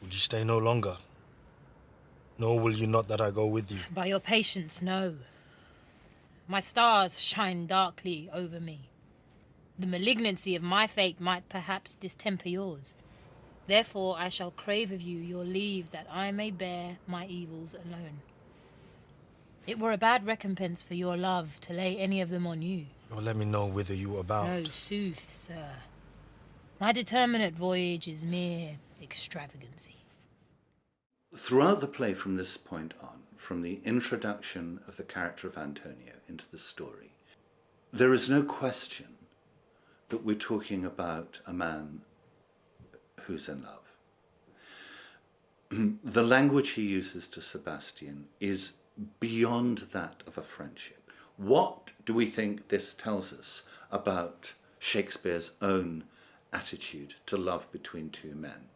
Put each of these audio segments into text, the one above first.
Would you stay no longer? Nor will you not that I go with you? By your patience, no. My stars shine darkly over me. The malignancy of my fate might perhaps distemper yours. Therefore I shall crave of you your leave that I may bear my evils alone. It were a bad recompense for your love to lay any of them on you. Or let me know whither you are bound. No sooth, sir. My determinate voyage is mere extravagancy. Throughout the play from this point on, from the introduction of the character of Antonio into the story, there is no question that we're talking about a man who's in love. The language he uses to Sebastian is beyond that of a friendship. What do we think this tells us about Shakespeare's own attitude to love between two men?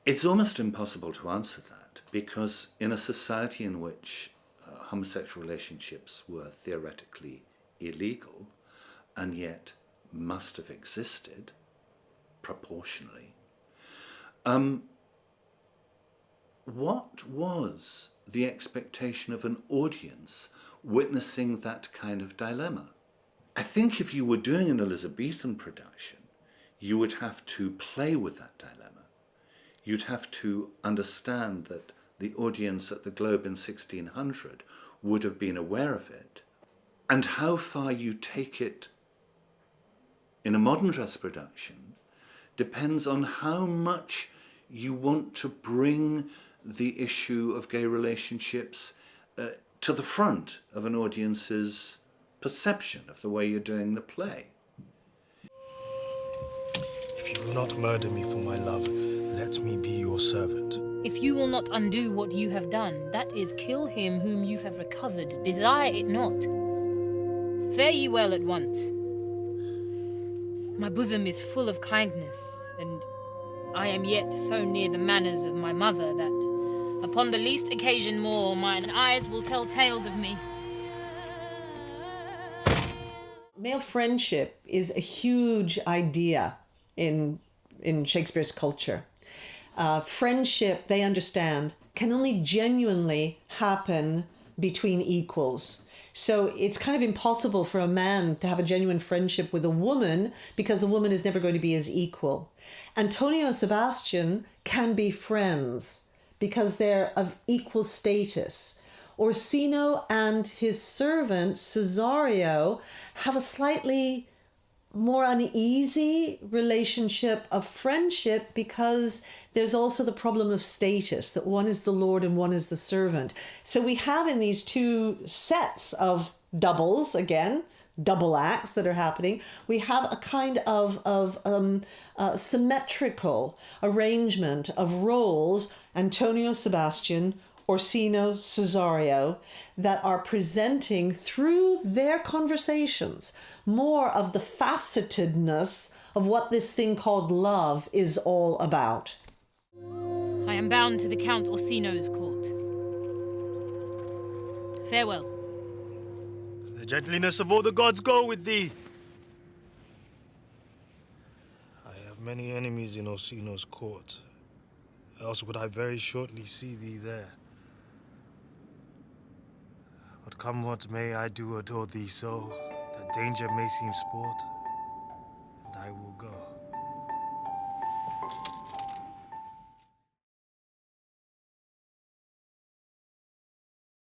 It's almost impossible to answer that, because in a society in which homosexual relationships were theoretically illegal and yet must have existed proportionally, what was the expectation of an audience witnessing that kind of dilemma? I think if you were doing an Elizabethan production, you would have to play with that dilemma. You'd have to understand that the audience at the Globe in 1600 would have been aware of it. And how far you take it in a modern dress production depends on how much you want to bring the issue of gay relationships to the front of an audience's perception of the way you're doing the play. If you will not murder me for my love, let me be your servant. If you will not undo what you have done, that is, kill him whom you have recovered, desire it not. Fare ye well at once. My bosom is full of kindness, and I am yet so near the manners of my mother that upon the least occasion more, mine eyes will tell tales of me. Male friendship is a huge idea in Shakespeare's culture. Friendship, they understand, can only genuinely happen between equals. So it's kind of impossible for a man to have a genuine friendship with a woman because the woman is never going to be his equal. Antonio and Sebastian can be friends because they're of equal status. Orsino and his servant, Cesario, have a slightly more uneasy relationship of friendship because there's also the problem of status, that one is the lord and one is the servant. So we have in these two sets of doubles, again, double acts that are happening, we have a kind of symmetrical arrangement of roles, Antonio, Sebastian, Orsino, Cesario, that are presenting through their conversations more of the facetedness of what this thing called love is all about. I am bound to the Count Orsino's court. Farewell. The gentleness of all the gods go with thee. I have many enemies in Orsino's court, else would I very shortly see thee there. But come what may, I do adore thee so, that danger may seem sport, and I will go.